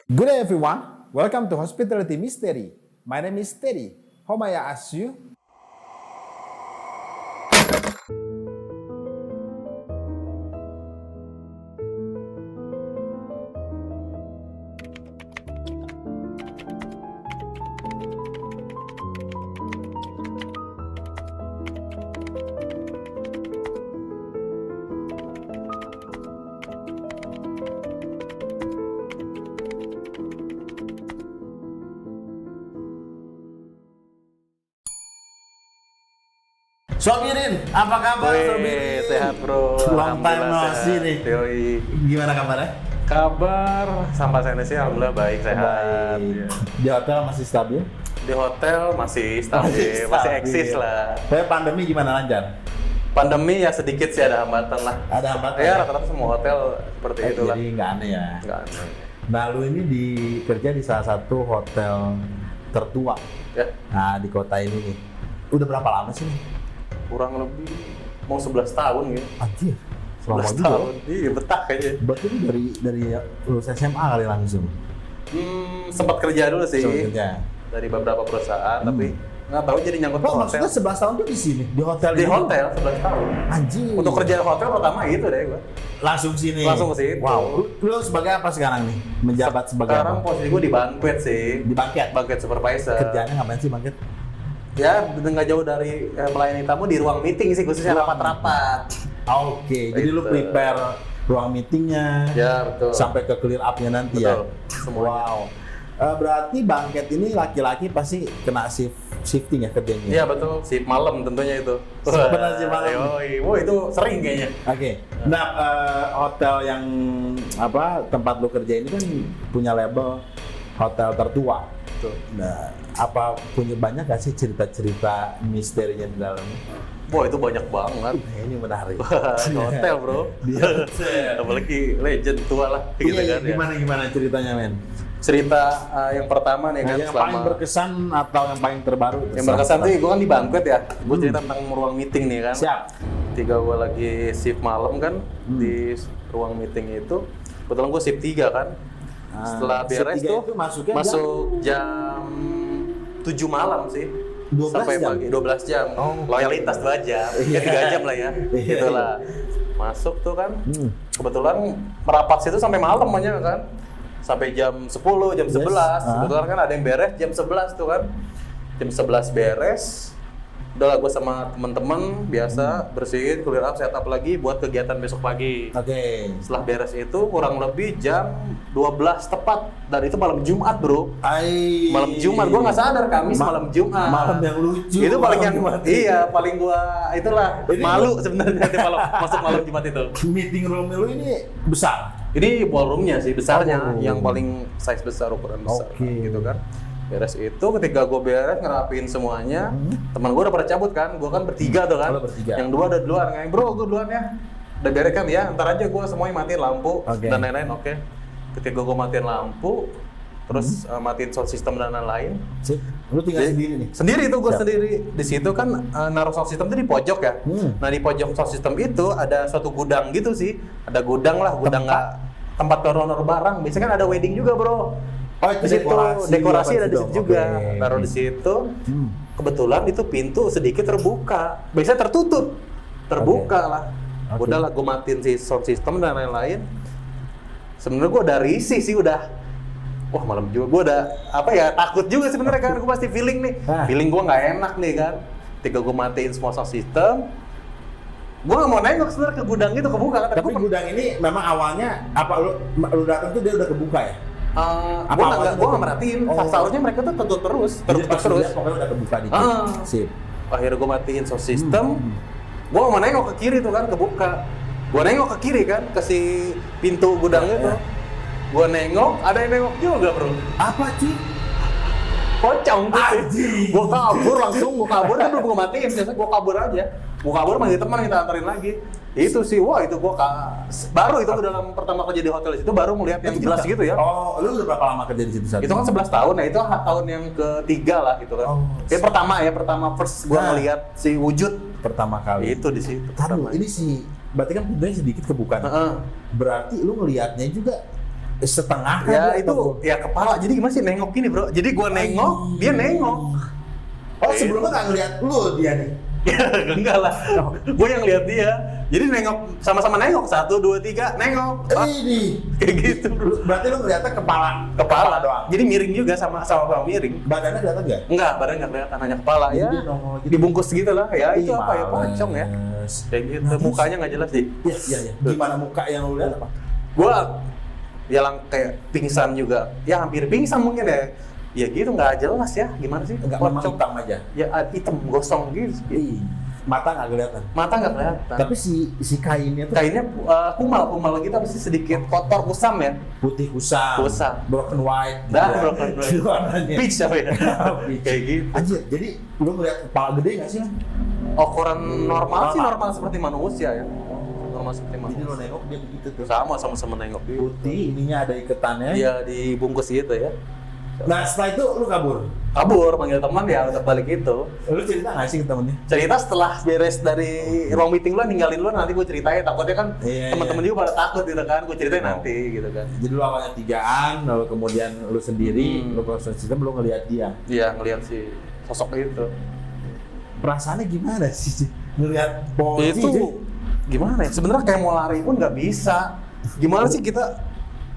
Good day everyone, welcome to Hospitality Mystery. My name is Teddy. How may I ask you? Sobirin, apa kabar Sobirin? Sehat bro. Long time no Alhamdulillah see nih. Yoi. Gimana kabarnya? Kabar sampai sana sih alhamdulillah baik sehat. Baik. Iya. Di hotel masih stabil? Di hotel masih stabil, masih eksis lah. Tapi pandemi gimana, lancar? Pandemi ya sedikit sih ada hambatan lah. Ada hambatan? Ya rata-rata semua hotel seperti itulah. Jadi nggak aneh ya? Nggak aneh. Nah, lu ini kerja di salah satu hotel tertua Ya nah di kota ini nih. Udah berapa lama sih nih? kurang lebih mau 11 tahun gitu. Anjir, selama 11 juga. tahun. Iya betah kayaknya. Berarti lu dari lulus SMA kali langsung? Sempat kerja dulu sih. Sempat kerja. Dari beberapa perusahaan tapi nggak tahu jadi nyangkut ke Oh, hotel. maksudnya 11 tahun tuh di sini? Di hotel Di ini? hotel 11 tahun. Anjir. Untuk kerja hotel pertama itu deh gua. Langsung sini? Langsung ke situ. Wow. Lu sebagai apa sekarang nih? Menjabat sebagai Sekarang apa? posisi gue di banquet sih. Di banket? Banquet supervisor. Kerjaannya ngapain sih banket? Ya, nggak jauh dari melayani tamu di ruang meeting sih, khususnya rapat-rapat. Oke, jadi lu Gitu. prepare ruang meetingnya Ya, betul. sampai ke clear up-nya nanti Betul, ya? semuanya. Wow. Berarti banket ini laki-laki pasti kena shifting ya kerjanya? Iya, betul. Shift malam tentunya itu. Benar shift malam. Yoi. Wah, itu sering kayaknya. Oke. Nah, hotel yang tempat lu kerja ini kan punya label hotel tertua. Betul. Nah, apa punya banyak gak sih cerita-cerita misterinya di dalamnya? Wah, itu banyak banget. Ini menarik. Di hotel, bro. Di hotel. Apalagi legend tua lah, gitu Iya, kan ya. gimana ceritanya, men? Cerita yang pertama nih kan Yang paling berkesan atau yang paling terbaru? Yang berkesan tuh gue kan di banquet ya. Gue cerita tentang ruang meeting nih kan. Siap. Ketika gue lagi shift malam kan di ruang meeting itu, kebetulan gue shift 3 kan. Setelah shift beres 3 tuh itu masuknya masuk jam 7 malam sih. 12 sampai jam? pagi 12 jam. Oh. Loyalitas 2 jam. Iya. Ya 3 jam lah ya. Iya. Gitulah. Masuk tuh kan. Kebetulan merapat situ sampai malam aja kan. Sampai jam 10, jam 11. Kebetulan kan ada yang beres jam 11 tuh kan. Jam 11 beres. Udah lah gue sama teman-teman biasa bersihin, clear up, setup lagi buat kegiatan besok pagi. Oke. Setelah beres itu kurang lebih jam 12 tepat. Dan itu malam Jumat bro. Malam Jumat, gue nggak sadar Kamis malam Jumat. Malam yang lucu. Itu paling yang Jumat. iya paling gua itulah Ini- malu sebenarnya kalau masuk malam Jumat itu. Meeting room lu ini besar? Ini ballroomnya sih Oh. besarnya, yang paling size besar, ukuran besar Oke. gitu kan. Beres itu ketika gue beres ngerapiin semuanya, teman gue udah pada cabut kan, gue kan bertiga tuh kan. Oh, bertiga. Yang 2 udah duluan, kayak bro gue duluan ya. Udah beres kan ya, ntar aja gue semuanya matiin lampu Oke. dan lain-lain, oke. Ketika gue matiin lampu, terus matiin sound system dan lain-lain. Sip. Lu tinggal sendiri nih? Sendiri tuh gue Siap. sendiri. Di situ kan naruh sound system tuh di pojok ya. Nah di pojok sound system itu ada suatu gudang gitu sih. Ada gudang lah, gudang tempat taruh barang. Biasanya kan ada wedding juga bro. Oh, itu Di situ dekorasi ada di situ juga. Oke. Taruh di situ. Kebetulan itu pintu sedikit terbuka. Biasanya terbuka lah. Oke. Udah lah gue matiin si sound system dan lain-lain. Sebenarnya gue udah risih sih udah. Wah malam juga, gue udah takut juga sebenarnya kan, gue pasti feeling nih, feeling gue nggak enak nih kan. Ketika gue matiin semua sound system, gue nggak mau nengok sebenarnya ke gudang itu kebuka kan. Tapi gudang ini memang awalnya lu datang tuh dia udah kebuka ya? Gue nggak merhatiin, seharusnya mereka tuh tutup terus, Jadi pas lu terus. lihat pokoknya udah kebuka dikit. Sip. Akhirnya gue matiin sound system, gue nggak mau nengok ke kiri tuh kan kebuka. Gue nengok ke kiri kan ke si pintu gudang itu. Gue nengok, ada yang nengok juga bro. Apa sih? Pocong tuh. Anjing. Gue kabur langsung, gue kan belum gue matiin, biasanya gue kabur aja. Gue kabur manggil teman kita anterin lagi. Itu sih, wah itu gue baru itu dalam pertama kerja di hotel itu baru melihat yang jelas gitu ya. Oh, lu udah berapa lama kerja di situ saat Itu kan 11 tahun, nah itu tahun yang ketiga lah gitu kan. Oh, pertama first gue ngelihat si wujud pertama kali. itu di situ. Taruh, ini sih berarti kan pintunya sedikit kebuka. Berarti lu ngelihatnya juga setengah Ya aja itu atau- ya kepala. Jadi gimana sih nengok gini bro? Jadi gua nengok, dia nengok. Oh sebelumnya nggak ngeliat lu dia nih. Ya enggak lah. Gue yang lihat dia. Jadi nengok sama-sama nengok 1, 2, 3 nengok. Ini Kayak gitu bro. berarti lu ngeliatnya Kepala doang. Jadi miring juga sama miring. Badannya kelihatan nggak? Enggak, badan nggak kelihatan, hanya kepala Jadi ya. dia nongol gitu. Dibungkus gitu lah. Ya itu Ih, apa ya? Pocong ya. males. Kayak gitu. Nah, terus? Mukanya nggak jelas sih. Iya. Gimana muka yang lu lihat apa? Gua ya kayak pingsan juga. Ya hampir pingsan mungkin ya. Ya gitu nggak jelas ya. Gimana sih? Enggak, memang hitam aja. Ya hitam gosong gitu. Ih, mata nggak kelihatan. Mata nggak kelihatan. Tapi si kainnya tuh Kainnya kumal gitu pasti sedikit kotor kusam ya. putih kusam, broken white, Dah, ya. broken white. Warnanya. Peach apa ya? Peach. Kayak gitu. Anjir, jadi lu ngeliat kepala gede nggak sih? Man? Ukuran normal sih normal seperti manusia ya. Normal seperti Jadi manusia. lu nengok dia begitu tuh. Sama-sama nengok gitu. Putih, ininya ada iketannya. Iya dibungkus gitu ya. Nah setelah itu lu kabur. Kabur panggil teman ya untuk balik itu. Lu cerita nggak sih ke temennya? Cerita setelah beres dari ruang meeting lu ninggalin lu nanti gue ceritain, takutnya kan Iya, teman-teman juga pada takut gitu kan, gue ceritain nanti gitu kan. Jadi lu awalnya 3-an, lalu kemudian lu sendiri, lu proses sistem, lu ngeliat dia. Iya ngelihat si sosok itu. Perasaannya gimana sih? Ngeliat polisi Itu gimana ya? Sebenarnya kayak mau lari pun nggak bisa. Gimana sih kita?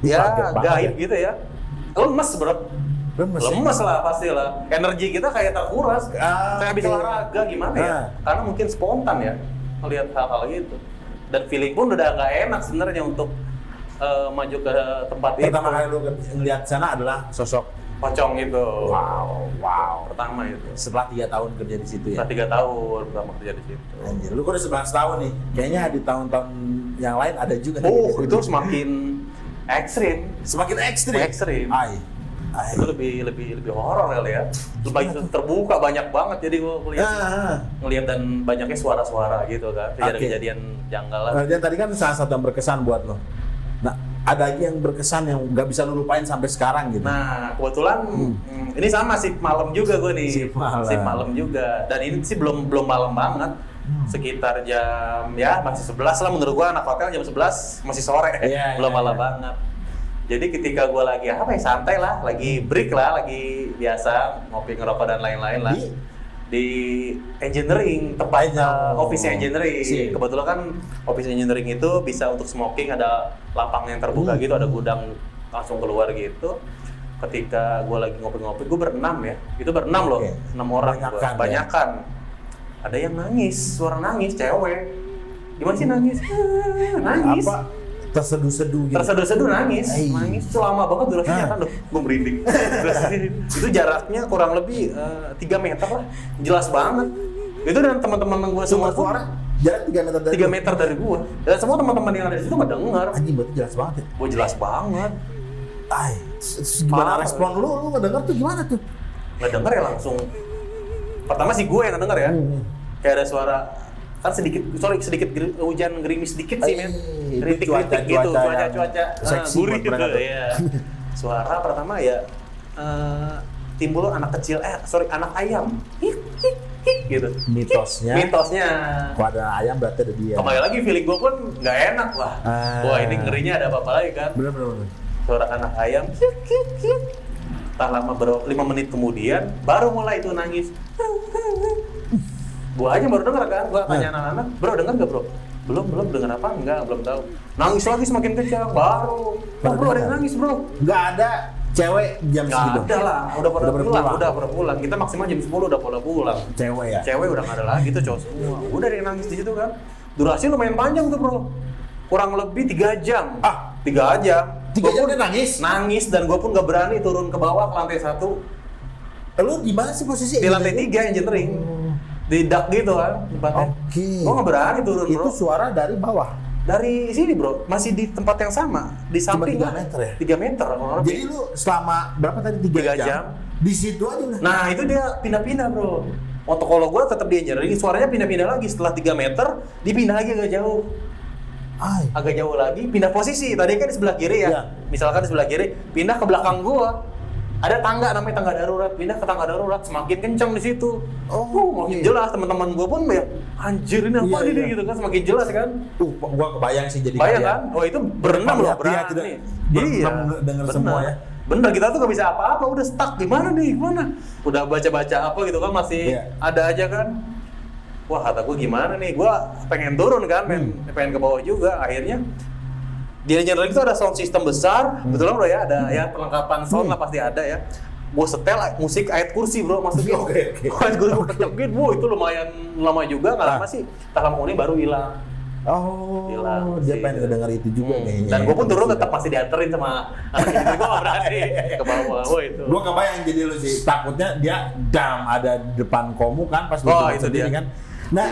Ya Kaget banget gaib ya. gitu ya. Lemes bro. Lemes lah pasti lah. Energi kita kayak terkuras. Kayak habis oke. olahraga gimana ya? Karena mungkin spontan ya melihat hal-hal gitu. Dan feeling pun udah nggak enak sebenarnya untuk maju ke tempat itu. Pertama kali lu ngeliat sana adalah sosok Pocong itu. wow. Pertama itu. Setelah 3 tahun kerja di situ ya. Setelah 3 tahun pertama kerja di situ. Anjir, lu kan udah 11 tahun nih. Kayaknya di tahun-tahun yang lain ada juga. Itu semakin ekstrim. semakin ekstrim. Ekstrim. Ay. Itu lebih horor kali ya. Lebih terbuka banyak banget jadi gua ngelihat dan banyaknya suara-suara gitu kan. Kejadian janggal lah. Dan tadi kan salah satu yang berkesan buat lo. Nah, ada lagi yang berkesan yang nggak bisa lu lupain sampai sekarang gitu. Nah, kebetulan ini sama sih malam juga gue nih. Shift malam. Juga. Dan ini sih belum malam banget. Sekitar jam ya masih 11 lah menurut gua anak hotel jam 11 masih sore. Belum malam banget. Jadi ketika gue lagi apa ya santai lah, lagi break lah, lagi biasa ngopi ngerokok dan lain-lain lah di engineering tempatnya office engineering. Kebetulan kan office engineering itu bisa untuk smoking, ada lapang yang terbuka gitu, ada gudang langsung keluar gitu. Ketika gue lagi ngopi-ngopi, gue berenam ya, itu berenam loh, 6 orang, banyakan. Ada yang nangis, suara nangis, cewek. Gimana sih nangis? Nangis. Apa? Terseduh-seduh gitu. Terseduh-seduh nangis itu lama banget durasinya kan gue merinding. Itu jaraknya kurang lebih 3 meter lah, jelas banget. Itu dan teman-teman gue semua suara jarak 3 meter dari 3 meter dari gue. Dan semua teman-teman yang ada di situ nggak dengar. Anjing berarti jelas banget ya. Gue jelas banget. Gimana respon lu ngedenger tuh gimana tuh? Nggak denger ya langsung. Pertama sih gue yang nggak denger ya. Kayak ada suara kan sedikit hujan gerimis sedikit sih men, rintik-rintik gitu, cuaca gurih gitu ya. Suara pertama ya timbul anak kecil, anak ayam, gitu. Mitosnya. Kalau ada ayam berarti ada dia. Kembali lagi feeling gue pun nggak enak lah. Wah ini ngerinya ada apa-apa lagi kan? Bener. Suara anak ayam, tak lama 5 menit kemudian baru mulai itu nangis. Gua aja baru dengar kan, gua tanya anak-anak, bro dengar nggak bro? Belum dengar apa? Enggak, belum tahu. Nangis lagi semakin kencang, baru. Bro ada yang nangis bro. Nggak ada cewek jam segitu. Nggak ada lah, udah pada pulang. Kita maksimal jam 10 udah pada pulang. Cewek ya? Cewek udah nggak ada lagi tuh cowok semua. Udah ada yang nangis di situ kan. Durasi lumayan panjang tuh bro. Kurang lebih 3 jam. 3 jam. 3 jam dia nangis? Nangis dan gua pun nggak berani turun ke bawah ke lantai 1. Lu di mana sih posisi? Di lantai 3 engineering. Di dak gitu kan tempatnya. Gua nggak berani turun bro. Itu suara dari bawah? Dari sini bro, masih di tempat yang sama, di samping. 3 meter ya? 3 meter. Jadi lu selama berapa tadi? 3 jam? Di situ aja udah? Nah itu dia pindah-pindah bro. Kalau gua tetap di engineering, suaranya pindah-pindah lagi setelah 3 meter, dipindah lagi agak jauh. Agak jauh lagi, pindah posisi. Tadi kan di sebelah kiri ya. Misalkan di sebelah kiri, pindah ke belakang gua. Ada tangga namanya tangga darurat, pindah ke tangga darurat, semakin kencang di situ. Makin jelas teman-teman gua pun ya, anjir ini apa ini gitu kan, semakin jelas kan. Gua kebayang sih jadi bayang kan? Oh itu berenam loh, berani. denger semua ya. Bener, kita tuh gak bisa apa-apa, udah stuck gimana nih, gimana? Udah baca-baca apa gitu kan, masih ada aja kan. Wah, kata gue gimana nih, gue pengen turun kan, pengen ke bawah juga. Akhirnya di engineering itu ada sound system besar, betul bro ya, ada ya perlengkapan sound lah pasti ada ya. Gue setel musik ayat kursi bro, masukin. Ayat kursi gue kecepin, itu lumayan lama juga, nggak lama sih. Tak lama kemudian baru hilang. Hilang. Dia pengen denger itu juga kayaknya. Dan gue pun turun tetap masih dianterin sama anak itu, gue nggak berani ke bawah. Itu. Gue kebayang jadi lu sih, takutnya dia ada depan komu kan pas lu itu dia kan. Nah,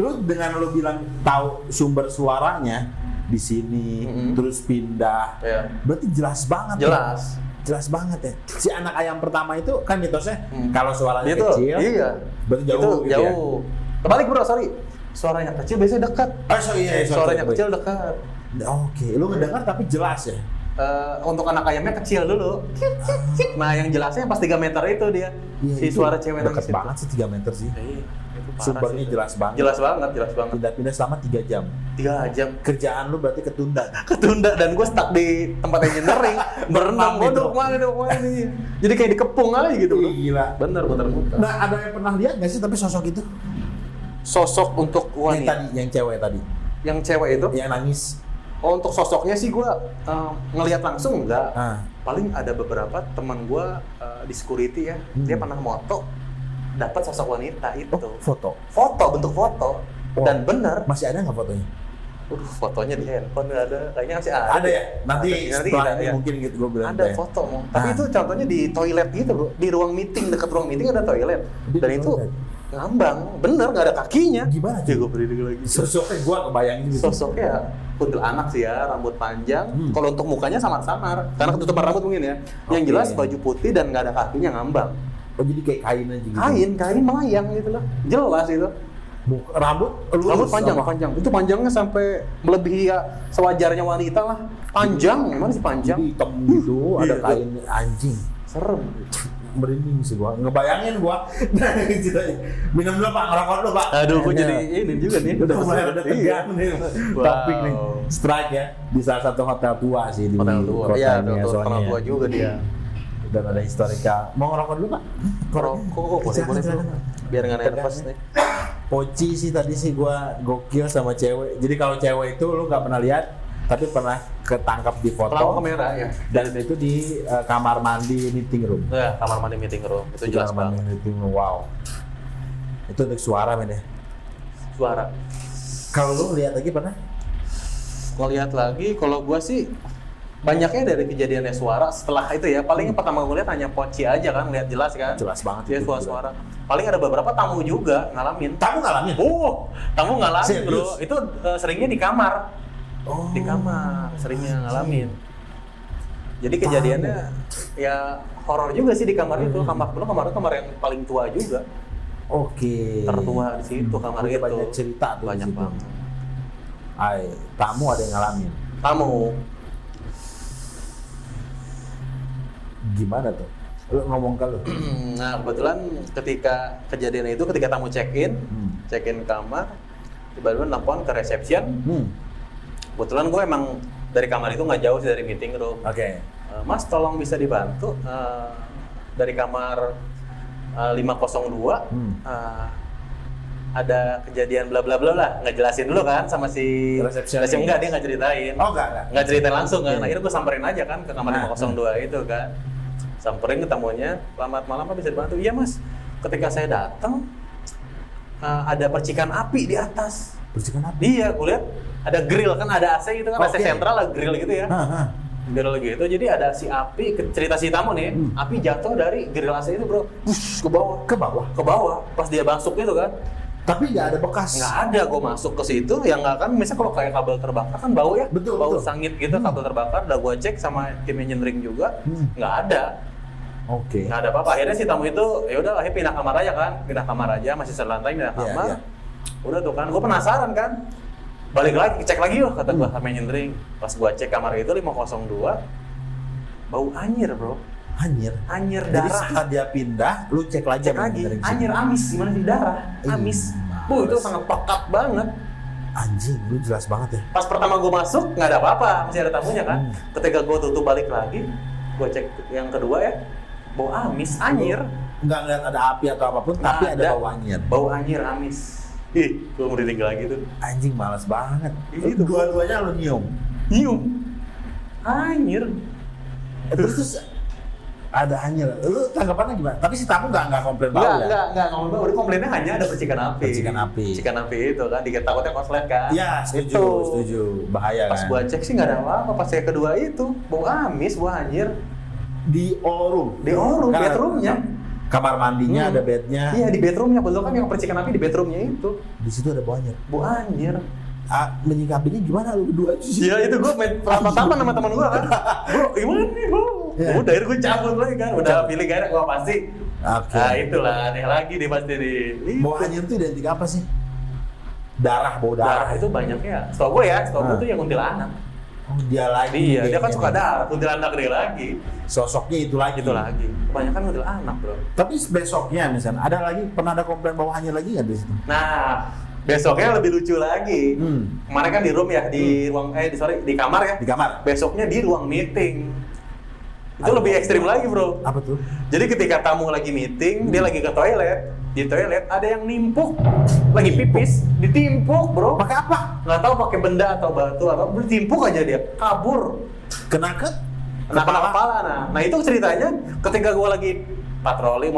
lu dengan lu bilang tahu sumber suaranya di sini, terus pindah, berarti jelas banget. Jelas banget ya. Si anak ayam pertama itu kan mitosnya kalau suaranya itu, kecil, berarti jauh gitu ya. Kebalik bro, sorry. Suaranya kecil biasanya dekat. Suaranya kecil dekat. Oke, lu ngedengar tapi jelas ya. Untuk anak ayamnya kecil dulu. Nah, yang jelasnya pas 3 meter itu dia. Si suara cewek nangis itu. Dekat banget sih 3 meter sih. Sumbernya jelas banget. Jelas banget. Pindah-pindah selama 3 jam. 3 jam. Kerjaan lu berarti ketunda. Dan gue stuck di tempat engineering. Berenang, duduk mana nih. Jadi kayak dikepung aja gitu bro. Gila. Bener. Nah, ada yang pernah lihat nggak sih tapi sosok itu? Sosok untuk wanita. Yang cewek tadi. Yang cewek itu? Yang nangis. Oh, untuk sosoknya sih gue ngelihat langsung enggak. Paling ada beberapa teman gue di security ya, dia pernah moto dapat sosok wanita itu. Bentuk foto. Dan bener. Masih ada nggak fotonya? Fotonya di handphone nggak ada, kayaknya masih ada. Ada ya? Nanti setelah ini mungkin gitu gue bilang. Ada foto, tapi itu contohnya di toilet gitu bro, di ruang meeting, dekat ruang meeting ada toilet. Dan itu ngambang, bener nggak ada kakinya. Gimana? Ya gue berdiri lagi. Sosoknya gue kebayangin gitu. Sosoknya kuntilanak sih ya, rambut panjang. Kalau untuk mukanya samar-samar, karena ketutupan rambut mungkin ya. Yang jelas baju putih dan nggak ada kakinya ngambang. Oh jadi kayak kain aja gitu? Kain melayang gitu loh, jelas itu. Rambut panjang. Itu panjangnya sampai melebihi ya sewajarnya wanita lah. Panjang, gimana sih panjang? Jadi hitam gitu, ada kain anjing. Serem. Merinding sih gua, ngebayangin gua. Minum dulu Pak, ngerokok dulu Pak. Aduh, gua jadi ini juga nih. Udah mulai tegang nih. Topik nih, strike ya di salah satu hotel tua sih di hotel tua. Iya, hotel tua juga dia. Dan ada historika. Mau ngerokok dulu Pak? Boleh. Biar nggak nervous nih. Poci sih tadi sih gua gokil sama cewek. Jadi kalau cewek itu lu nggak pernah lihat, tapi pernah ketangkap di foto. Pelawak kamera ya. Dan itu di kamar mandi meeting room. Ya, kamar mandi meeting room. Itu jelas banget. Kamar mandi meeting room. Wow. Itu untuk suara men ya. Suara. Kalau lu lihat lagi pernah? Ngelihat lagi, kalau gua sih banyaknya dari kejadiannya suara setelah itu ya. Paling pertama gue lihat hanya Poci aja kan, lihat jelas kan. Jelas banget. Dia suara. Paling ada beberapa tamu juga ngalamin. Tamu ngalamin? Tamu ngalamin serius? bro. Itu seringnya di kamar. Di kamar seringnya ngalamin. Jadi kejadiannya ya horor juga sih di kamar itu. Kamar yang paling tua juga. Oke. Tertua di situ kamar itu. Banyak cerita tuh. Banyak banget. Tamu ada yang ngalamin. Tamu. Gimana tuh? Lu ngomong ke lu? Nah kebetulan ketika kejadian itu, ketika tamu check-in kamar, tiba-tiba nelfon ke reception. Kebetulan gue emang dari kamar itu nggak jauh sih dari meeting room. Oke. Mas tolong bisa dibantu dari kamar 502 ada kejadian bla bla bla lah, nggak jelasin dulu kan sama si resepsionis. Enggak, dia nggak ceritain. Nggak ceritain langsung kan. Akhirnya gue samperin aja kan ke kamar 502 itu kan. Samperin ketemunya, selamat malam Pak, bisa dibantu? Iya Mas, ketika saya datang ada percikan api di atas. Percikan api? Iya, gue lihat ada grill kan, ada AC gitu kan, AC sentral lah, grill gitu ya. Grill gitu, jadi ada si api, cerita si tamu nih, api jatuh dari grill AC itu bro, push, ke bawah, pas dia masuk gitu kan. Tapi nggak ada bekas? Nggak ada, gue masuk ke situ, yang nggak kan, misalnya kalau kayak kabel terbakar kan bau ya, bau sangit gitu, kabel terbakar, udah gue cek sama tim engineering juga, nggak ada. Oke. Nggak ada apa-apa, akhirnya si tamu itu, ya udah akhirnya pindah kamar aja, masih selantai pindah kamar. Udah tuh kan, gue penasaran kan, balik lagi, cek lagi yuk, kata gue sama engineering. Pas gue cek kamar itu 502, bau anyir bro. Anyir darah. Jadi setelah dia pindah, lu cek lagi. Anyir amis, gimana sih darah? Amis. Itu sangat pekat banget. Anjing, lu jelas banget ya. Pas pertama gue masuk nggak ada apa-apa, masih ada tamunya kan. Ketika gue tutup balik lagi, gue cek yang kedua ya, bau amis, anyir. Nggak ngeliat ada api atau apapun, tapi ada bau anyir. Bau anyir, amis. Ih, gue merinding lagi tuh. Anjing, males banget. Itu Dua-duanya lu nyium. Anyir. Terus ada anyir. Lu tanggapannya gimana? Tapi si tamu nggak komplain bau ya? Enggak ngomong bau. Udah komplainnya hanya ada percikan api. Percikan api itu kan, dikit takutnya konslet kan. Iya, setuju. Bahaya pas kan? gua cek sih nggak ada apa-apa. Pas yang kedua itu, bau amis, bau anyir. Di all room? Di all room, Karena bedroomnya. Kamar mandinya ada bednya. Iya, di bedroomnya. Betul kan yang percikan api di bedroomnya itu. Di situ ada bau anyir. Bau anyir. Menyikapinya gimana lu berdua? Iya, itu gua main pertama sama teman gua kan. Bro, gimana nih, bro? Yeah. Udah, akhirnya gue cabut lagi kan. Udah pilih gak ada, gua pasti. Oke. Nah, itulah aneh lagi nih pasti nih. Bau anyir itu identik apa sih? Bau darah. Itu banyaknya. Setahu gue tuh yang kuntilanak. Oh, dia lagi. Iya, dia kan suka darah, kuntilanak dia lagi. Sosoknya itu lagi. Kebanyakan kuntilanak, bro. Tapi besoknya misalnya ada lagi, pernah ada komplain bau anyir lagi nggak di situ? Nah, besoknya lebih lucu lagi. Kemarin kan di room ya, di ruang di kamar ya. Di kamar. Besoknya di ruang meeting. Itu lebih ekstrim lagi, bro. Apa tuh? Jadi ketika tamu lagi meeting, dia lagi ke toilet. Di toilet ada yang nimpuk, lagi pipis, ditimpuk, bro. Pakai apa? Nggak tahu pakai benda atau batu atau ditimpuk aja dia, kabur. Kena kepala. Nah itu ceritanya ketika gua lagi patroli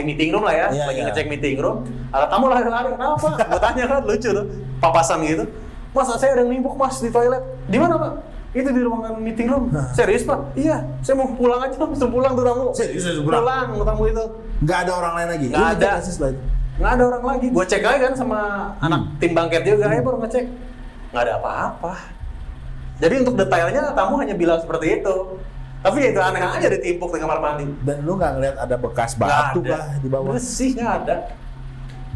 meeting room lah ya, lagi ngecek meeting room, ada tamu lari-lari, kenapa? Gua tanya kan, lucu tuh, papasan gitu. Mas, saya ada yang nimpuk mas di toilet. Di mana pak? Itu di ruangan meeting room. Serius pak? Iya, saya mau pulang aja, langsung pulang tuh tamu. Serius pulang tamu itu. Nggak ada orang lain lagi? Nggak ada orang lagi. Gue cek aja kan sama anak tim bangket juga, baru ngecek. Nggak ada apa-apa. Jadi untuk detailnya tamu hanya bilang seperti itu. Tapi ya itu aneh aja ditimpuk di kamar mandi. Dan lu nggak ngeliat ada bekas batu kah di bawah? Bersih, nggak ada.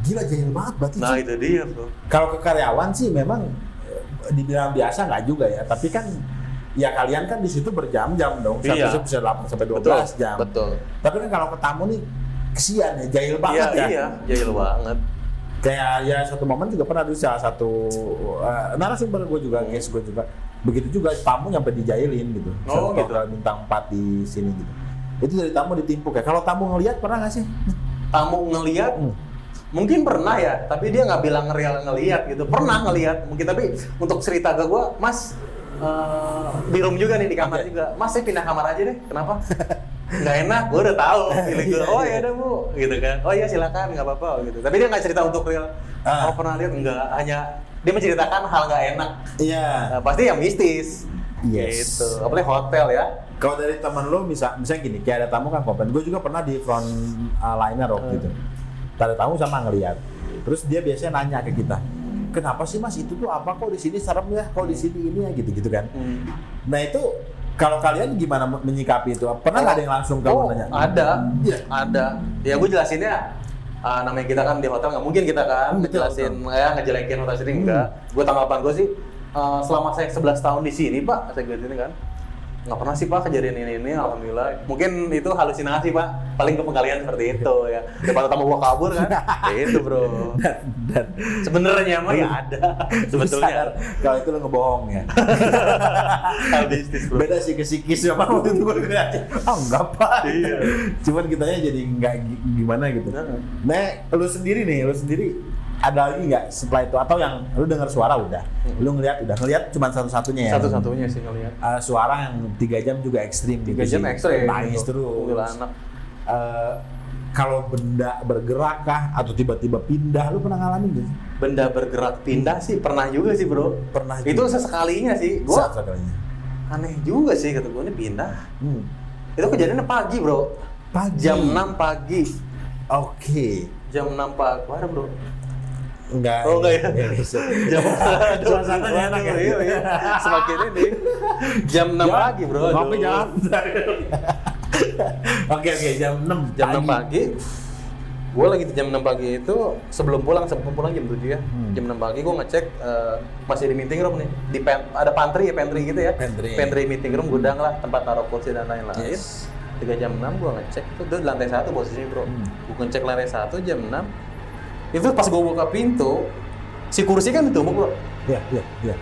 Gila, jahil banget berarti. Nah itu dia bro. Kalau ke karyawan sih memang dibilang biasa nggak juga ya. Tapi kan ya kalian kan di situ berjam-jam dong. Satu shift bisa 8 sampai 12 jam. Betul. Tapi kan kalau ke tamu nih kesian ya, jahil banget ya. Iya, jahil banget. Kayak ya satu momen juga pernah di salah satu narasumber gue juga, guys gue juga begitu juga, tamu nyampe dijailin gitu. Oh gitu. Hotel bintang 4 di sini gitu. Itu dari tamu ditimpuk ya. Kalau tamu ngelihat pernah nggak sih? Tamu ngelihat? Mungkin pernah ya, tapi dia nggak bilang real ngelihat gitu. Pernah ngelihat mungkin, tapi untuk cerita ke gue, Mas di room juga nih, di kamar juga. Mas saya pindah kamar aja deh. Kenapa? Nggak enak, gue udah tahu. Pilih gue, oh ya udah bu, gitu kan. Oh iya silakan, nggak apa-apa gitu. Tapi dia nggak cerita untuk real. Oh pernah lihat enggak, hanya dia menceritakan hal nggak enak. Iya. Nah, pasti yang mistis. Yes. Gitu. Apalagi hotel ya. Kalau dari teman lo misalnya gini, kayak ada tamu kan komplain. Gue juga pernah di front liner waktu itu. Ada tamu sama ngeliat. Terus dia biasanya nanya ke kita, kenapa sih mas itu tuh apa, kok di sini serem ya, kok di sini ini ya, gitu-gitu kan. Nah itu kalau kalian gimana menyikapi itu? Pernah nggak ada yang langsung kamu nanya? Ada. Ya gue jelasinnya, namanya kita kan di hotel nggak mungkin kita kan ngejelasin ya ngejelekin hotel sini enggak. Gue tanggapan gue sih, selama saya 11 tahun di sini pak, saya gini kan, nggak pernah sih pak kejadian ini, alhamdulillah. Mungkin itu halusinasi pak, paling ke penggalian seperti itu ya. Daripada tamu gua kabur kan, itu bro. Dan sebenarnya mah ya ada, sebetulnya. Kalau itu lo ngebohong ya. Bro. Beda sih kesikis sama waktu itu gue ngeliatnya. Enggak pak. Iya. Cuman kitanya jadi nggak gimana gitu. Nah, lu sendiri ada lagi nggak setelah itu, atau yang lu dengar suara udah, lu ngeliat cuma satu-satunya ya? Satu-satunya sih ngeliat. Suara yang 3 jam juga ekstrim gitu. 3 jam ekstrim. Nangis terus. Anak. Kalau benda bergerak kah atau tiba-tiba pindah, lu pernah ngalamin gitu? Benda bergerak pindah sih pernah juga sih bro. Pernah. Itu sesekalinya sih. Gua sekalinya. Aneh juga sih kata gue, ini pindah. Itu kejadiannya pagi bro. Pagi. Jam 6 pagi. Oke. Jam 6 pagi. Mana bro? Enggak. Oh enggak ya. Jam suasananya enak ya. Iya. Semakin ini. Jam 6 pagi bro. Ngopi jangan. Oke, jam 6. Jam 6 pagi. Gue lagi di jam 6 pagi itu sebelum pulang jam 7 ya. Jam 6 pagi gue ngecek masih di meeting room nih. Ada pantry gitu ya. Pantry meeting room, gudang lah, tempat taruh kursi dan lain-lain. 3 jam 6 gue ngecek itu lantai 1 posisi bro. Gue ngecek lantai 1 jam 6. Itu pas gue buka pintu, si kursi kan ditumpuk bro. Iya.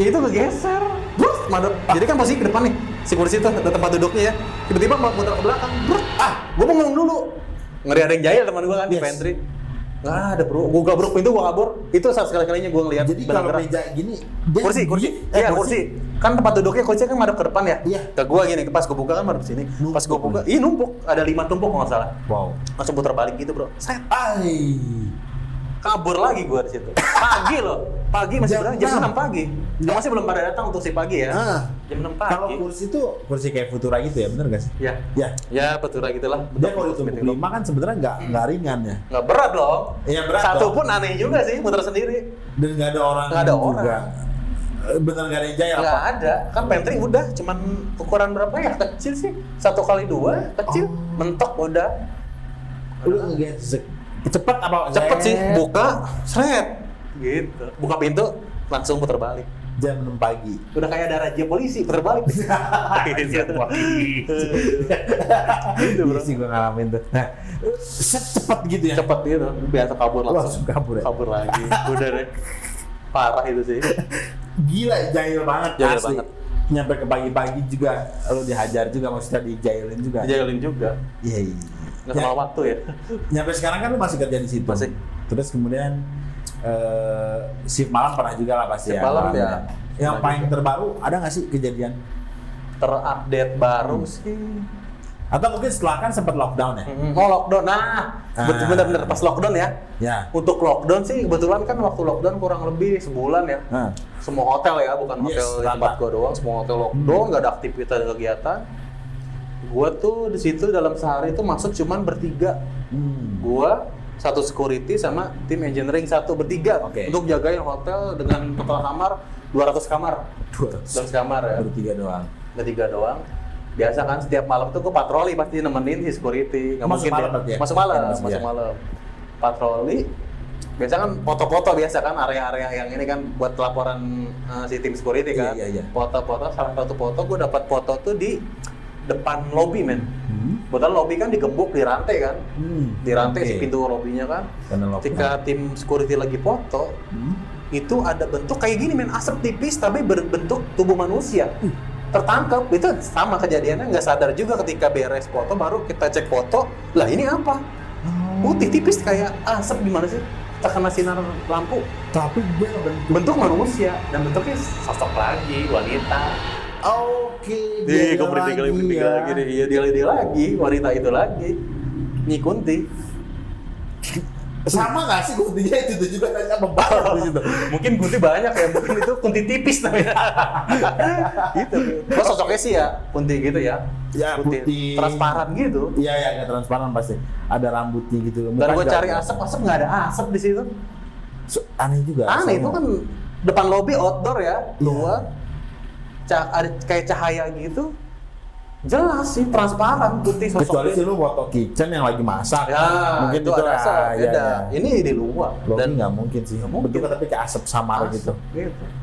Ya itu kegeser, terus madep. Jadi kan posisi ke depan nih, si kursi itu ada tempat duduknya ya. Tiba-tiba mau muter ke belakang, gue mau ngomong dulu. Ngeri ada yang jahil teman gue kan di pantry. Nggak ada bro, gue gabruk pintu, gue kabur. Itu saat sekali-kalinya gue ngeliat. Jadi kalau meja gini, kursi. Iya kursi. Kan tempat duduknya kursi kan madep ke depan ya. Iya. Ke gue gini, pas gue buka kan madep sini. Pas gue buka, numpuk. Ada 5 tumpuk kalau nggak salah. Wow. Langsung putar balik gitu bro. Set. Kabur lagi gua di situ. Pagi loh. Pagi masih berani jam 6 pagi. Masih belum pada datang untuk si pagi ya. Jam 6 pagi. Kalau kursi itu kursi kayak Futura gitu ya, bener gak sih? Ya. Ya, Futura gitulah. Dia kalau ditumpuk 5 kan sebenarnya nggak ringan ya. Nggak berat loh. Iya berat. Satu dong. pun aneh juga sih, muter sendiri. Dan nggak ada orang. Nggak ada juga. orang. Bener nggak ada yang jahil apa? Nggak ada. Kan pantry udah, cuman ukuran berapa ya? Kecil sih. 1x2, kecil. Mentok udah. Udah ngegesek. Cepet apa? Cepet sih, buka, seret. Gitu. Buka pintu, langsung putar balik. Jam 6 pagi. Udah kayak ada razia polisi, putar balik. Gitu bro. Iya sih gue ngalamin tuh. Nah, cepet gitu ya? Cepet gitu, biasa kabur Langsung kabur ya? Kabur lagi, udah deh. Parah itu sih. Gila, jahil banget. Jahil asli. banget. Nyampe ke pagi-pagi juga, lu dihajar juga, maksudnya dijailin juga. Dijailin juga. Iya. Nggak kenal waktu ya. Nyampe sekarang kan lu masih kerja di situ. Masih. Terus kemudian shift malam pernah juga lah pasti Shift malam ya. Yang paling terbaru ada nggak sih kejadian? Terupdate baru sih. Atau mungkin setelah kan sempat lockdown ya? Oh lockdown, bener-bener pas lockdown ya. Ya. Untuk lockdown sih kebetulan kan waktu lockdown kurang lebih sebulan ya. Semua hotel ya, bukan hotel di tempat gua doang. Semua hotel lockdown, nggak ada aktivitas kegiatan. Gua tuh di situ dalam sehari itu masuk cuman bertiga. Gua, satu security sama tim engineering satu bertiga untuk jagain hotel dengan total kamar 200 kamar. 200 kamar ya. Bertiga doang. Biasa kan setiap malam tuh gue patroli pasti nemenin si security. Nggak mungkin dia. Masuk malam. Patroli. Biasa kan foto-foto biasa kan area-area yang ini kan buat laporan si tim security kan. Iya. Foto-foto, salah satu foto gue dapat foto tuh di depan lobby men. Betul lobby kan digembok di rantai kan. Di rantai si pintu lobbynya kan. Ketika tim security lagi foto, itu ada bentuk kayak gini men, asap tipis tapi berbentuk tubuh manusia. Tertangkap, itu sama kejadiannya, nggak sadar juga ketika beres foto, baru kita cek foto, lah ini apa? Putih tipis kayak asap gimana sih? Terkena sinar lampu. Tapi dia bentuk manusia, dan bentuknya sosok lagi, wanita. Oke, dia lagi, wanita itu lagi. Nyi Kunti. Sama nggak sih kuntinya itu juga tanya membayar di situ? Mungkin kunti banyak ya, mungkin itu kunti tipis namanya. Gitu. Oh sosoknya sih ya kunti gitu ya. Ya putih. Transparan gitu. Iya nggak transparan pasti. Ada rambutnya gitu. Dan gue cari asap nggak ada asap di situ. Aneh juga. Aneh itu kan depan lobby outdoor ya, luar. Ada kayak cahaya gitu. Jelas sih, transparan, putih sosoknya. Kecuali sih lu foto kitchen yang lagi masak. Ya, mungkin itu ada asap, beda. Ini di luar. Dan nggak mungkin sih. Bentuknya tapi kayak asap samar gitu.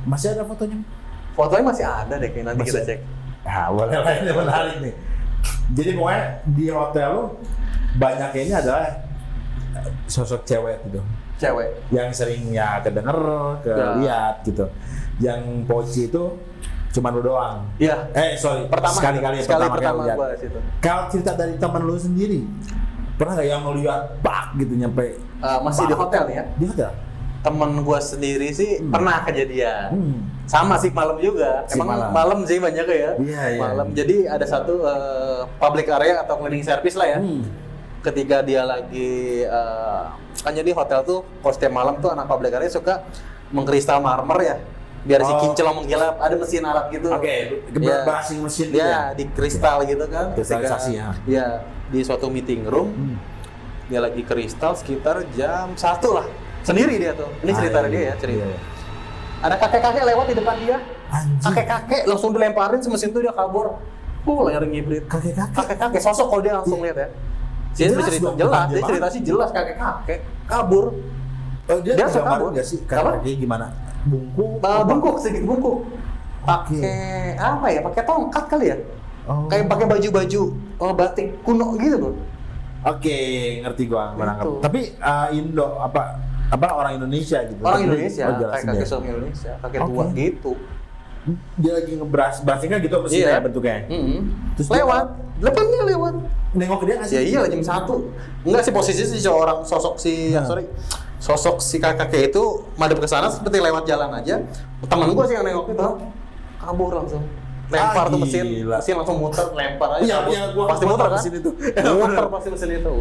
Masih ada fotonya? Fotonya masih ada deh, kayak nanti kita cek. Ya, boleh lah, ini menarik nih. Jadi pokoknya di hotel lu banyak ini adalah sosok cewek gitu. Cewek. Yang sering ya kedenger, lihat gitu. Yang poci itu cuma lu doang. Iya. Sekali pertama lihat. Kalau cerita dari teman lu sendiri, pernah nggak yang lihat bak gitu nyampe? Masih di hotel nih ya? Di hotel. Temen gua sendiri sih pernah kejadian. Sama sih malam juga. Emang malam sih banyak ya. Iya. Malam. Jadi ada satu public area atau cleaning service lah ya. Ketika dia lagi kan jadi hotel tuh kalau setiap malam tuh anak public area suka mengkristal marmer ya. Biar si kinclong menggilap, ada mesin Arab gitu. Brushing mesin gitu ya? Di kristal gitu kan. Kristalisasi ya. Ya, di suatu meeting room. Dia lagi kristal sekitar jam 1 lah. Sendiri dia tuh. Ini cerita dia ya, cerita. Ada kakek-kakek lewat di depan dia. Kakek-kakek langsung dilemparin si mesin tuh, dia kabur. Layar ngibrit. Kakek-kakek sosok kalau dia langsung lihat ya. Dia cerita jelas, dia cerita sih jelas kakek-kakek kabur. Dia kabur nggak sih? Kakek gimana? Bungkuk sedikit bungkuk. Pakai apa ya? Pakai tongkat kali ya? Kayak pakai baju-baju batik kuno gitu loh. Oke, ngerti gua menangkap. Gitu. Tapi Indo apa orang Indonesia gitu. Orang Indonesia, jelas kayak kakek suami Indonesia, kakek tua gitu. Dia lagi ngebrasingnya gitu apa sih kayak bentuknya? Terus lewat, depannya lewat. Nengok ke dia nggak sih? Ya iya jam 1. Enggak sih, posisi si seorang sosok si kakek itu madep ke sana seperti lewat jalan aja. Temen gua sih yang nengok itu kabur langsung. Lempar tuh mesin langsung muter, lempar aja. Iya, gua pasti muter kan? Mesin itu. Muter pasti mesin itu.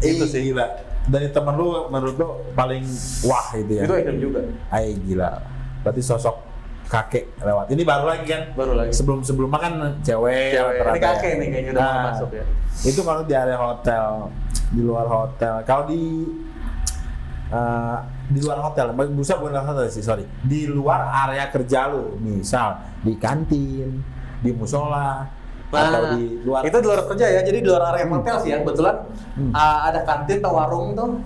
Itu sih gila. Dari temen lu menurut lu paling wah itu ya? Itu ikon juga. Gila. Berarti sosok kakek lewat. Ini baru lagi kan? Baru lagi. Sebelum-sebelumnya kan cewek. Ini kakek nih kayaknya udah mau masuk ya. Itu kalau di area hotel, di luar hotel. Kalau di luar hotel, bukan luar hotel sih, sorry. Di luar area kerja lu, misal di kantin, di musola, atau di luar. Itu di luar kerja ya, jadi di luar area hotel sih ya. Kebetulan ada kantin atau warung tuh,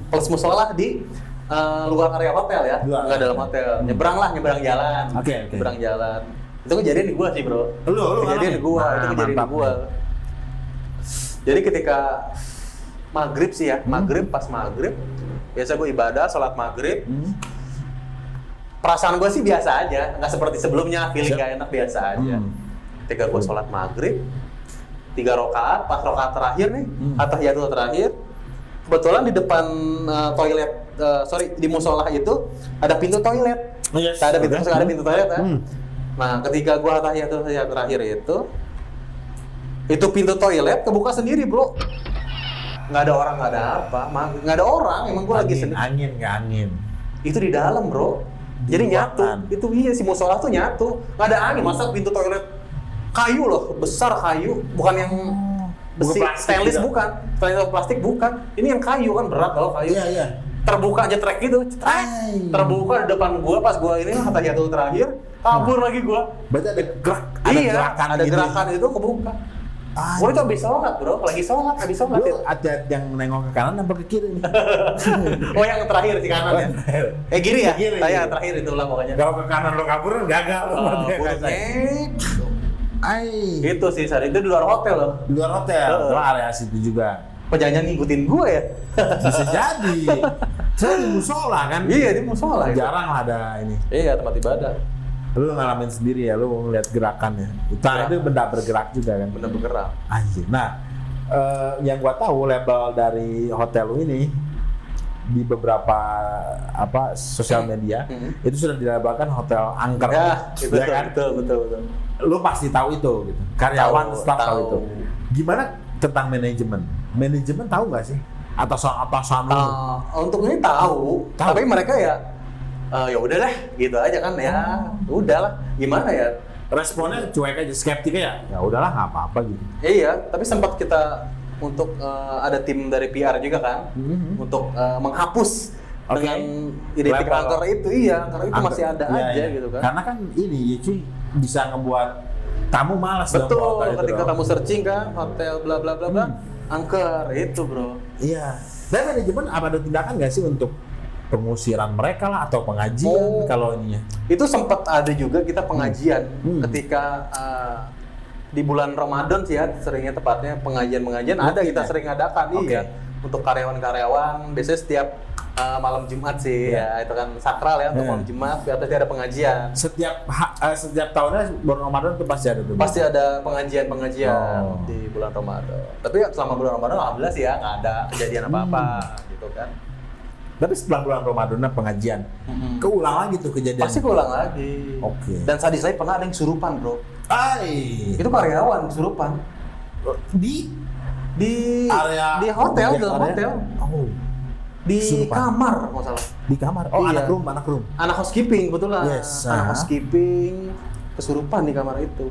plus musola di luar area hotel ya, nggak dalam hotel. Nyebrang jalan. Oke. Nyebrang jalan. Itu kejadian di gua sih bro. Lu kejadian di gua, itu kejadian di gua. Jadi ketika maghrib sih ya, pas maghrib, biasa gue ibadah, sholat maghrib. Perasaan gue sih biasa aja, nggak seperti sebelumnya, feeling gak enak, biasa aja. Ketika gue sholat maghrib, 3 rakaat, pas rakaat terakhir nih, atahiyatul terakhir, kebetulan di depan toilet, di musola itu ada pintu toilet. Ada pintu toilet kan. Nah, ketika gue atahiyatul terakhir itu pintu toilet kebuka sendiri, bro. Nggak ada orang, nggak ada apa, nggak ada orang, emang gue lagi sendiri. Angin. Itu di dalam, bro. Jadi nyatu. Itu iya, si musola tuh nyatu. Nggak ada angin, masa pintu toilet kayu loh, besar kayu, bukan yang besi, stainless gitu. Bukan, stainless plastik bukan. Ini yang kayu kan, berat loh kayu. Iya. Terbuka aja trek gitu, terbuka di depan gua pas gua ini atahiyatul terakhir, kabur lagi gua. Berarti ada gerakan, ada gerakan itu kebuka. Gue itu habis sholat bro, lagi sholat itu. Ada yang nengok ke kanan apa ke kiri nih? Oh yang terakhir di kanan ya? Gini ya? Saya terakhir itu lah pokoknya. Kalau ke kanan lo kabur gagal. Itu sih, itu di luar hotel loh. Di luar hotel, area situ juga. Penjanjian ngikutin gue ya? Bisa jadi. Saya di musola kan? Iya di musola. Jarang lah ada ini. Iya, tempat ibadah. Lu ngalamin sendiri ya, lu ngeliat gerakannya. Itu benda bergerak juga kan? Benda bergerak. Anjir. Nah, yang gua tahu label dari hotel lu ini di beberapa sosial media itu sudah dilabelkan hotel angker. Ya, itu ya kan? Betul. Lu pasti tahu itu gitu. Karyawan staff tahu itu. Gimana tentang manajemen? Manajemen tahu nggak sih? Atasan lu? Untuk ini tahu. Tapi mereka ya udahlah gitu aja kan ya. Udahlah, gimana ya? Responnya cuek aja, skeptik ya. Ya udahlah, nggak apa-apa gitu. Iya, tapi sempat kita untuk ada tim dari PR juga kan untuk menghapus dengan identik angker itu. Iya, angker itu masih ada aja gitu kan. Karena kan ini ya cuy, bisa ngebuat tamu malas. Betul, ketika tamu searching kan hotel bla bla bla bla, angker itu bro. Iya. Dan manajemen apa ada tindakan nggak sih untuk pengusiran mereka lah atau pengajian kalau ininya? Itu sempat ada juga kita pengajian ketika di bulan Ramadan sih ya, seringnya tepatnya pengajian ada kita sering adakan iya untuk karyawan-karyawan, biasanya setiap malam Jumat sih ya, itu kan sakral ya untuk malam Jumat, biasanya ada pengajian. Setiap tahunnya bulan Ramadan tuh pasti ada tuh. Pasti ada pengajian di bulan Ramadan. Tapi selama bulan Ramadan alhamdulillah sih ya nggak ada kejadian apa-apa gitu kan. Tapi setelah bulan Ramadan pengajian, keulang lagi tuh kejadian. Pasti keulang lagi. Oke. Dan sadis saya pernah ada yang kesurupan, bro. Itu karyawan kesurupan. Di area di hotel, dalam hotel. Di kesurupan. Kamar, nggak salah. Di kamar. Oh, iya. anak room. Anak housekeeping kebetulan. Yes. Anak housekeeping kesurupan di kamar itu.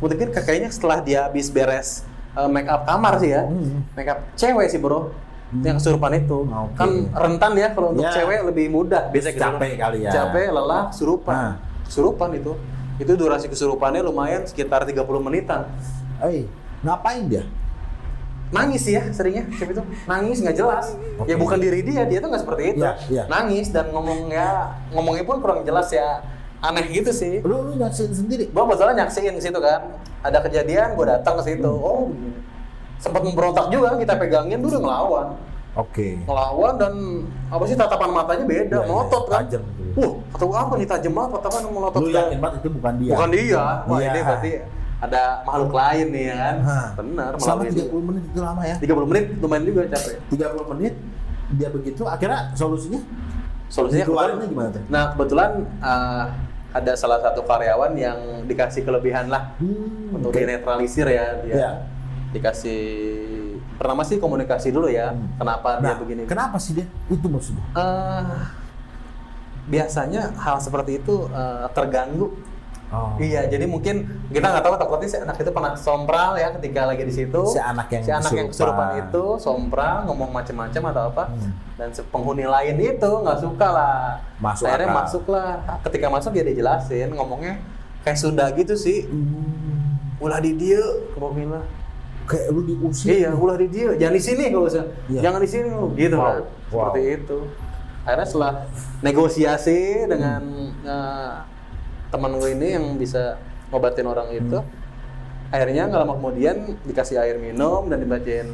Mungkin kayaknya setelah dia habis beres make up kamar sih ya. Make up cewek sih, bro. Yang kesurupan itu kan rentan ya, kalau untuk cewek lebih mudah biasanya capek kali ya, capek, lelah, kesurupan itu durasi kesurupannya lumayan sekitar 30 menitan. Ngapain dia? Nangis ya seringnya cewek itu, nangis nggak jelas. Ya bukan diri dia tuh nggak seperti itu. Nangis dan ngomongnya pun kurang jelas ya, aneh gitu sih. Lu nyaksiin sendiri? Gua kebetulan nyaksiin ke situ kan, ada kejadian, gua datang ke situ. Sempat memberontak juga, kita pegangin, dia udah ngelawan. Oke. Ngelawan dan apa sih tatapan matanya beda, Iya, ngotot kan. tajam gitu. Kata gua apa nih tajam apa tatapan melotot. Lu yakin banget itu bukan dia? Bukan dia. Wah, Iya. ini berarti ada makhluk lain nih ya kan. Hah. Benar, Selama melalui 30 menit itu lama ya? 30 menit lumayan juga capek. 30 menit dia begitu, akhirnya solusinya? Solusinya Dikeluarinnya gimana tuh? Nah, kebetulan ada salah satu karyawan yang dikasih kelebihan lah untuk oke. dinetralisir ya dia. Iya. Dikasih pertama sih komunikasi dulu ya. Kenapa dia Nah, begini? kenapa sih dia? Itu maksudnya? Biasanya hal seperti itu terganggu. Oh. Iya, jadi mungkin kita nggak tahu takutnya si anak itu pernah sompral ya ketika lagi di situ. Si anak yang yang kesurupan. kesurupan itu sompral, ngomong macam-macam atau apa. Dan si penghuni lain itu nggak suka lah. Masuk Akhirnya akal. masuklah. Ketika masuk dia dijelasin, ngomongnya kayak Sunda gitu sih. Ulah di dieu, kamu bilang. Kayak lu diusir. Iya, ulah di dieu. Jangan di sini kalau usah. Iya. Jangan di sini lu, gitu Wow. kan. Wow. Seperti itu. Akhirnya setelah negosiasi dengan teman gue ini yang bisa ngobatin orang itu, akhirnya nggak lama kemudian dikasih air minum dan dibacain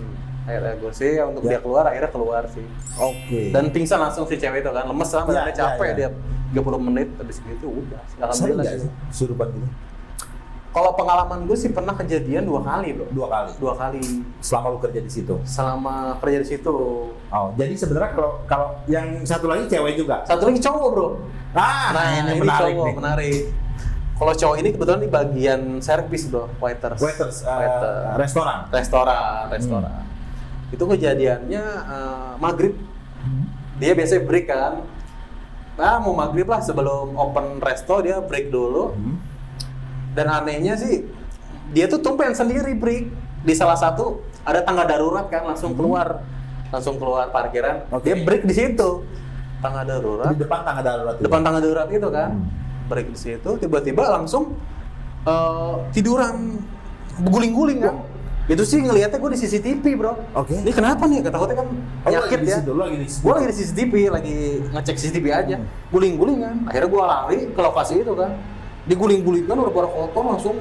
air goseh untuk dia keluar, akhirnya keluar sih. Oke. Dan pingsan langsung si cewek itu kan, lemes lah, badannya Iya, capek iya. dia 30 menit habis gitu udah. Sering Alhamdulillah nggak sih. sih kesurupan gitu? Kalau pengalaman gue sih pernah kejadian 2 kali bro. 2 kali. 2 kali Selama lu kerja di situ. selama kerja di situ. Oh, jadi sebenarnya kalau yang satu lagi cewek juga. Satu lagi cowok bro. Nah, ini menarik cowok, nih. menarik. Kalau cowok ini kebetulan di bagian servis bro, waiters. Waiters, Waiter. restoran. Restoran. Itu kejadiannya maghrib. Dia biasanya break kan. Nah mau maghrib lah sebelum open resto dia break dulu. Dan anehnya sih dia tuh tumpen sendiri break di salah satu ada tangga darurat kan langsung keluar parkiran. Oke. Dia break di situ tangga darurat. Di depan tangga darurat itu. Depan tangga darurat itu kan break di situ tiba-tiba langsung tiduran berguling-guling kan. Itu sih ngelihatnya gue di CCTV bro. Oke. Ini kenapa nih? Takutnya kan penyakit lagi di ya. situ, lu lagi di situ. Gue lagi di CCTV, lagi ngecek CCTV aja. Guling-guling kan. Akhirnya gue lari ke lokasi itu kan. Diguling-guling kan udah pada kotor langsung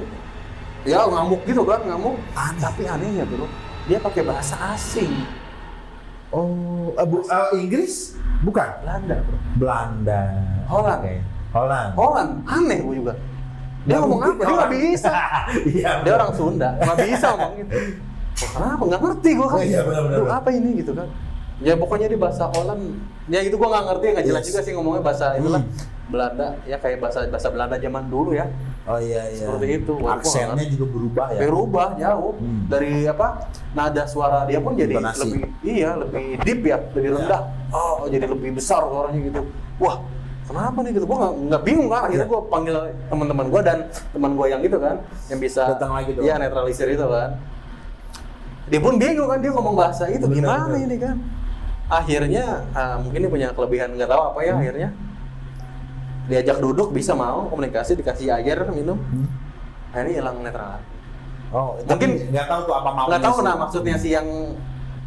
ya ngamuk gitu kan, ngamuk. Tapi anehnya bro, dia pakai bahasa asing. Oh, Inggris? Bukan. Belanda bro. Belanda. Holland. Oke. Holland. Holland, aneh gue juga. Dia ngomong apa? Dia nggak bisa. Iya. Dia orang Sunda, nggak bisa ngomong gitu. Oh, kenapa? Nggak ngerti gue kan. Oh, iya, benar-benar. Duh, apa ini gitu kan? Ya pokoknya dia bahasa Holland. Ya itu gue nggak ngerti, nggak jelas juga sih ngomongnya bahasa itulah Belanda. Ya kayak bahasa Belanda zaman dulu ya. Oh iya iya. Seperti itu. Wah, gua Aksennya nggak juga berubah ya. berubah jauh dari apa nada suara dia pun jadi Intonasi. lebih deep ya, lebih rendah. Oh jadi lebih besar suaranya gitu. Wah kenapa nih gitu? Gue nggak bingung kan. Akhirnya gue panggil teman-teman gue dan teman gue yang itu kan yang bisa Datang lagi tuh. ya netralisir itu kan. Dia pun bingung kan, dia ngomong bahasa itu Benar, gimana benar. ini kan. Akhirnya mungkin dia punya kelebihan nggak tahu apa ya akhirnya diajak duduk bisa mau komunikasi dikasih air minum. Akhirnya hilang netral. Oh, Mungkin nggak tahu tuh apa maunya. Nggak tahu sih. nah maksudnya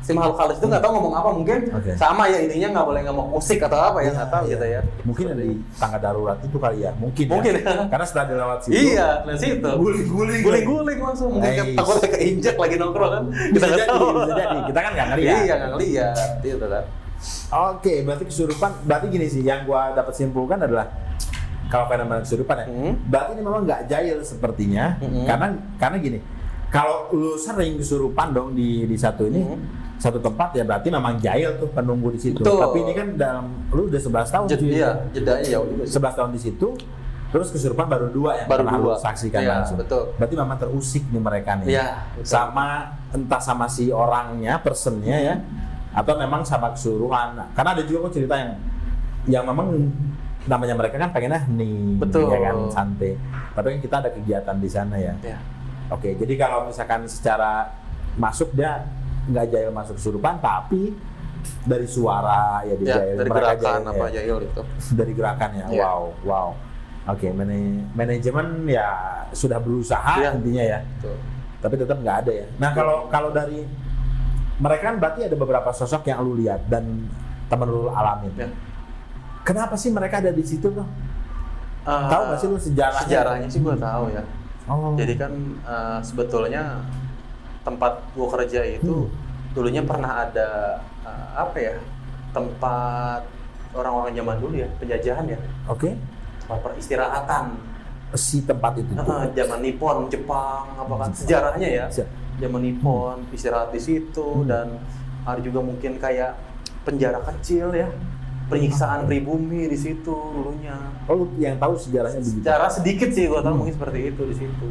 si makhluk halus itu nggak tahu ngomong apa mungkin Oke. sama ya intinya nggak boleh ngomong musik atau apa ya nggak tahu gitu ya. Mungkin ada di tangga darurat itu kali ya. Mungkin ya. Karena setelah dia lewat situ. Iya, dari situ. Guling-guling langsung. Mungkin Nice. takutnya keinjak lagi nongkrong kan. Bisa nggak jadi, tahu. bisa jadi. Kita kan nggak ngeliat. Iya, nggak ngeliat. Gitu kan. Oke, berarti kesurupan. Berarti gini sih, yang gua dapat simpulkan adalah kalau fenomena kesurupan ya, berarti ini memang nggak jahil sepertinya. Karena gini, kalau lu sering kesurupan dong di satu ini, satu tempat ya berarti memang jahil tuh penunggu di situ. Betul. Tapi ini kan lu udah 11 tahun. cuy. Iya, jedanya jauh juga. 11 tahun di situ, terus kesurupan baru 2 yang Baru pernah lu 2. saksikan Iya, langsung. betul. Berarti memang terusik nih mereka nih. Iya, betul. Sama entah sama si orangnya, personnya ya, atau memang sama kesuruhan. Karena ada juga kok cerita yang memang namanya mereka kan pengennya nih, Betul. ya kan santai. Tapi kan kita ada kegiatan di sana ya. Iya. Oke, jadi kalau misalkan secara masuk dia nggak jahil masuk kesurupan, tapi dari suara ya Ya, dijahil. dari Mereka gerakan jahil, apa ya. jahil itu. Dari gerakan ya. Iya. Wow. Oke, manajemen ya sudah berusaha Iya. intinya ya. Betul. Tapi tetap nggak ada ya. Nah kalau dari mereka kan berarti ada beberapa sosok yang lu lihat dan temen lu alamin. Ya. Kenapa sih mereka ada di situ tuh? Tahu nggak sih lu sejarahnya? Sejarahnya sih gue tahu ya. Oh. Jadi kan sebetulnya tempat gue kerja itu dulunya pernah ada apa ya, tempat orang-orang zaman dulu ya, penjajahan ya. Oke. Tempat peristirahatan. Si tempat itu. Zaman Nippon, Jepang, apa kan sejarahnya ya. Zaman Nippon, istirahat di situ dan ada juga mungkin kayak penjara kecil ya. Penyiksaan pribumi di situ dulunya. Oh, yang tahu sejarahnya begitu. Sejarah sedikit sih gua tahu mungkin seperti itu di situ.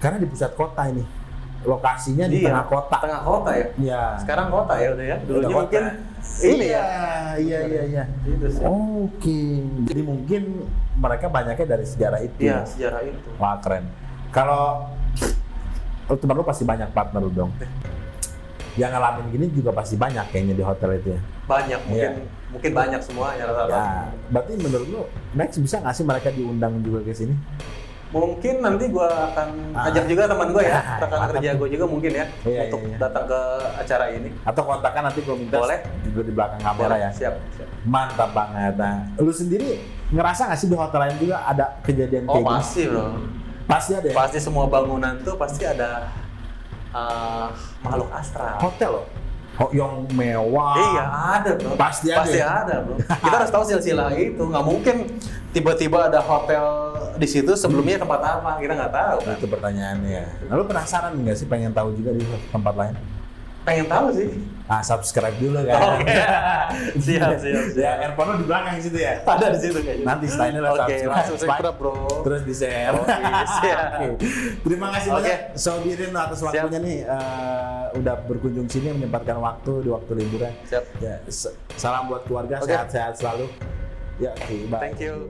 Karena di pusat kota ini. Lokasinya di tengah kota. Tengah kota ya? Iya. Sekarang kota ya udah ya. Dulunya Kota. mungkin ini ya. Iya. Itu sih. Oke. Jadi mungkin mereka banyaknya dari sejarah itu. Iya, sejarah itu. Wah, keren. Kalau teman lu pasti banyak partner lu dong. Yang ngalamin gini juga pasti banyak kayaknya di hotel itu ya. Banyak, mungkin banyak semuanya rata-rata. Ya, berarti menurut lu next bisa nggak sih mereka diundang juga ke sini? Mungkin nanti gua akan ajak juga teman gua ya, rekan kerja gua juga mungkin ya, untuk datang ke acara ini. Atau kontakkan nanti gua minta. Boleh. Juga di belakang kamera ya. Siap. Mantap banget. Nah, lu sendiri ngerasa nggak sih di hotel lain juga ada kejadian kayak gini? Pasti bro. Pasti ada ya? Pasti semua bangunan tuh pasti ada makhluk astral. Hotel loh? Yang mewah. Iya ada bro. Pasti ada bro. Kita harus tahu silsilah itu. Nggak mungkin tiba-tiba ada hotel di situ sebelumnya tempat apa, kita nggak tahu kan? Itu pertanyaannya. Lalu penasaran nggak sih pengen tahu juga di tempat lain? Pengen tahu sih. Subscribe dulu kan. Oke. Siap. Ya, earphone lu di belakang situ ya? Ada di situ kayaknya. Nanti setelahnya lah langsung subscribe bro. Terus di share. Siap. Terima kasih banyak Sobirin atas waktunya nih. Udah berkunjung sini menyempatkan waktu di waktu liburan. Siap. Ya, salam buat keluarga, sehat-sehat selalu. Ya, oke, bye. Thank you.